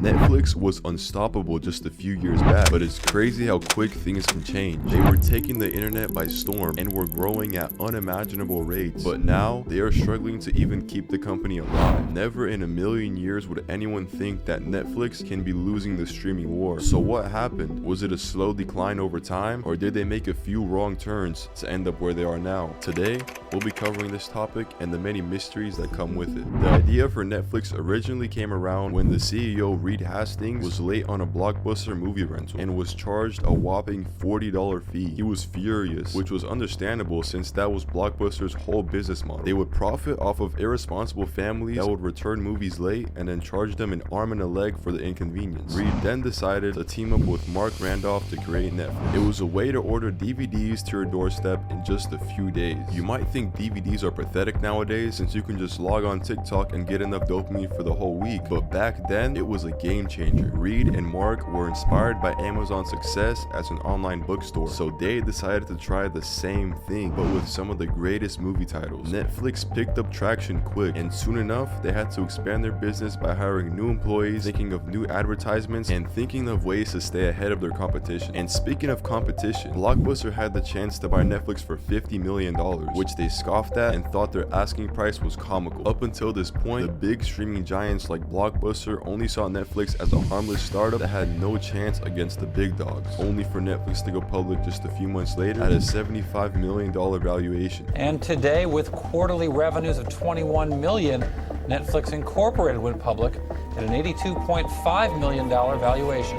Netflix was unstoppable just a few years back, but it's crazy how quick things can change. They were taking the internet by storm and were growing at unimaginable rates, but now they are struggling to even keep the company alive. Never in a million years would anyone think that Netflix can be losing the streaming war. So what happened? Was it a slow decline over time, or did they make a few wrong turns to end up where they are now? Today, we'll be covering this topic and the many mysteries that come with it. The idea for Netflix originally came around when the CEO Reed Hastings was late on a Blockbuster movie rental and was charged a whopping $40 fee. He was furious, which was understandable since that was Blockbuster's whole business model. They would profit off of irresponsible families that would return movies late and then charge them an arm and a leg for the inconvenience. Reed then decided to team up with Mark Randolph to create Netflix. It was a way to order DVDs to your doorstep in just a few days. You might think DVDs are pathetic nowadays since you can just log on TikTok and get enough dopamine for the whole week, but back then it was a game changer. Reed and Mark were inspired by Amazon's success as an online bookstore, so they decided to try the same thing but with some of the greatest movie titles. Netflix picked up traction quick, and soon enough they had to expand their business by hiring new employees, thinking of new advertisements, and thinking of ways to stay ahead of their competition. And speaking of competition, Blockbuster had the chance to buy Netflix for $50 million, which they scoffed at and thought their asking price was comical. Up until this point, the big streaming giants like Blockbuster only saw Netflix as a harmless startup that had no chance against the big dogs, only for Netflix to go public just a few months later at a $75 million valuation. And today, with quarterly revenues of $21 million, Netflix Incorporated went public at an $82.5 million valuation.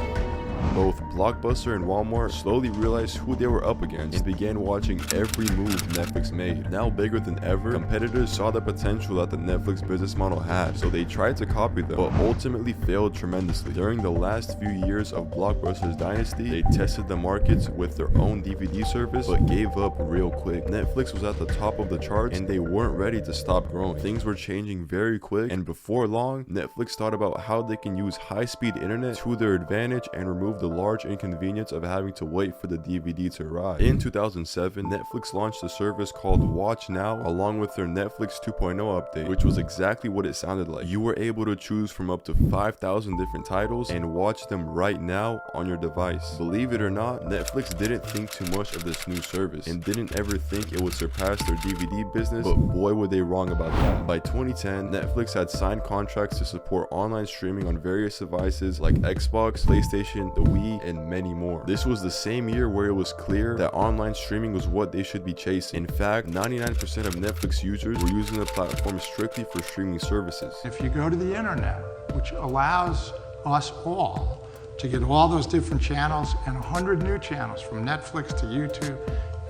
Both Blockbuster and Walmart slowly realized who they were up against and began watching every move Netflix made. Now bigger than ever, competitors saw the potential that the Netflix business model had, so they tried to copy them, but ultimately failed tremendously. During the last few years of Blockbuster's dynasty, they tested the markets with their own DVD service, but gave up real quick. Netflix was at the top of the charts, and they weren't ready to stop growing. Things were changing very quick, and before long, Netflix thought about how they can use high-speed internet to their advantage and remove the large inconvenience of having to wait for the DVD to arrive. In 2007, Netflix launched a service called Watch Now along with their Netflix 2.0 update, which was exactly what it sounded like. You were able to choose from up to 5,000 different titles and watch them right now on your device. Believe it or not, Netflix didn't think too much of this new service and didn't ever think it would surpass their DVD business, but boy were they wrong about that. By 2010, Netflix had signed contracts to support online streaming on various devices like Xbox, PlayStation, the Wii, and many more. This was the same year where it was clear that online streaming was what they should be chasing. In fact, 99% of Netflix users were using the platform strictly for streaming services. If you go to the internet, which allows us all to get all those different channels and 100 new channels from Netflix to YouTube,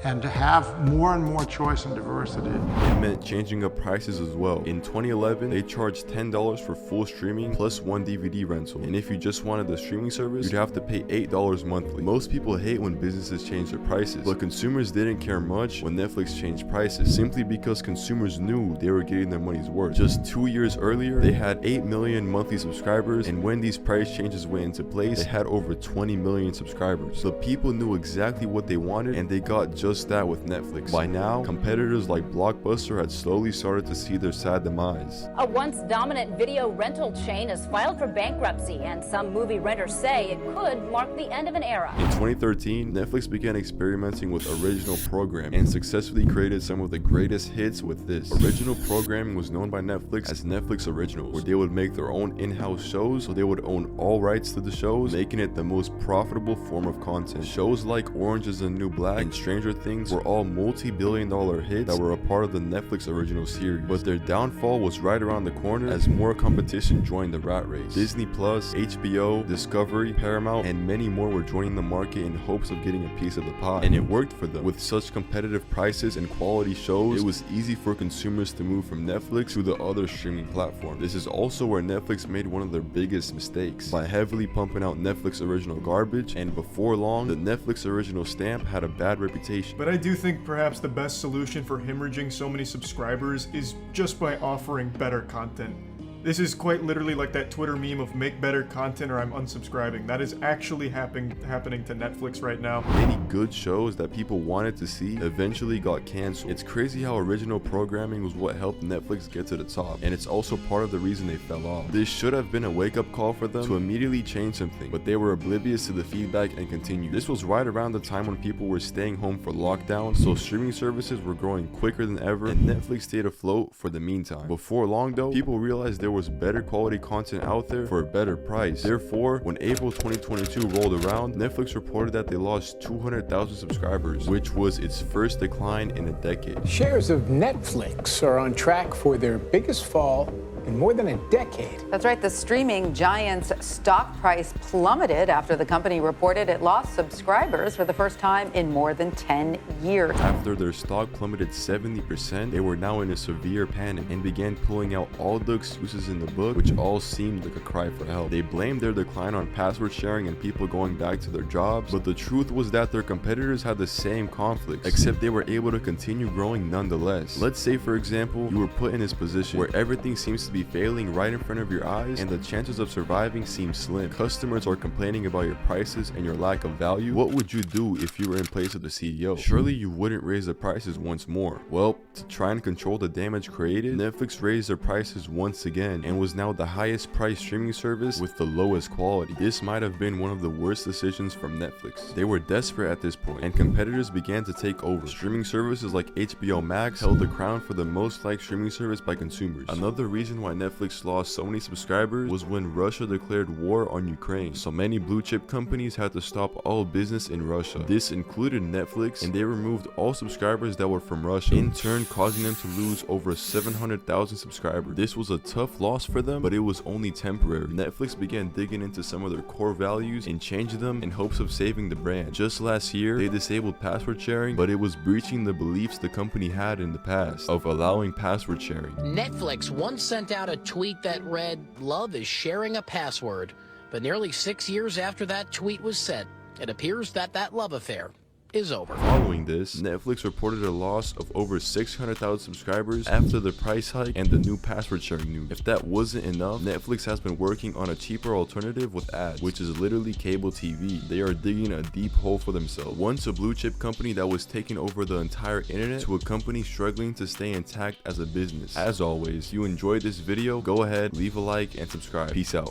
and to have more and more choice and diversity. It meant changing up prices as well. In 2011, they charged $10 for full streaming plus one DVD rental. And if you just wanted the streaming service, you'd have to pay $8 monthly. Most people hate when businesses change their prices, but consumers didn't care much when Netflix changed prices, simply because consumers knew they were getting their money's worth. Just 2 years earlier, they had 8 million monthly subscribers, and when these price changes went into place, they had over 20 million subscribers. So people knew exactly what they wanted, and they got just that with Netflix. By now, competitors like Blockbuster had slowly started to see their sad demise. A once dominant video rental chain has filed for bankruptcy, and some movie renters say it could mark the end of an era. In 2013, Netflix began experimenting with original programming and successfully created some of the greatest hits with this. Original programming was known by Netflix as Netflix Originals, where they would make their own in-house shows, so they would own all rights to the shows, making it the most profitable form of content. Shows like Orange is the New Black and Stranger Things were all multi-billion-dollar hits that were a part of the Netflix original series, but their downfall was right around the corner as more competition joined the rat race. Disney Plus, HBO, Discovery, Paramount, and many more were joining the market in hopes of getting a piece of the pie, and it worked for them. With such competitive prices and quality shows, it was easy for consumers to move from Netflix to the other streaming platform. This is also where Netflix made one of their biggest mistakes, by heavily pumping out Netflix original garbage, and before long, the Netflix original stamp had a bad reputation. But I do think perhaps the best solution for hemorrhaging so many subscribers is just by offering better content. This is quite literally like that Twitter meme of make better content or I'm unsubscribing. That is actually happening to Netflix right now. Many good shows that people wanted to see eventually got canceled. It's crazy how original programming was what helped Netflix get to the top, and it's also part of the reason they fell off. This should have been a wake-up call for them to immediately change something, but they were oblivious to the feedback and continued. This was right around the time when people were staying home for lockdown, so streaming services were growing quicker than ever, and Netflix stayed afloat for the meantime. Before long though, people realized there was better quality content out there for a better price. Therefore, when April 2022 rolled around, Netflix reported that they lost 200,000 subscribers, which was its first decline in a decade. Shares of Netflix are on track for their biggest fall in more than a decade. That's right. The streaming giant's stock price plummeted after the company reported it lost subscribers for the first time in more than 10 years. After their stock plummeted 70%, they were now in a severe panic and began pulling out all the excuses in the book, which all seemed like a cry for help. They blamed their decline on password sharing and people going back to their jobs, but the truth was that their competitors had the same conflicts, except they were able to continue growing nonetheless. Let's say, for example, you were put in this position where everything seems to be failing right in front of your eyes and the chances of surviving seem slim. Customers are complaining about your prices and your lack of value. What would you do if you were in place of the CEO? Surely you wouldn't raise the prices once more. Well, to try and control the damage created, Netflix raised their prices once again and was now the highest priced streaming service with the lowest quality. This might have been one of the worst decisions from Netflix. They were desperate at this point and competitors began to take over. Streaming services like HBO Max held the crown for the most liked streaming service by consumers. Another reason why Netflix lost so many subscribers was when Russia declared war on Ukraine. So many blue chip companies had to stop all business in Russia. This included Netflix, and they removed all subscribers that were from Russia, in turn causing them to lose over 700,000 subscribers. This was a tough loss for them, but it was only temporary. Netflix began digging into some of their core values and changed them in hopes of saving the brand. Just last year, they disabled password sharing, but it was breaching the beliefs the company had in the past of allowing password sharing. Netflix once sent out a tweet that read, "Love is sharing a password." But nearly 6 years after that tweet was sent, it appears that that love affair is over. Following this, Netflix reported a loss of over 600,000 subscribers after the price hike and the new password sharing news. If that wasn't enough, Netflix has been working on a cheaper alternative with ads, which is literally cable TV. They are digging a deep hole for themselves. Once a blue chip company that was taking over the entire internet to a company struggling to stay intact as a business. As always, if you enjoyed this video, go ahead, leave a like and subscribe. Peace out.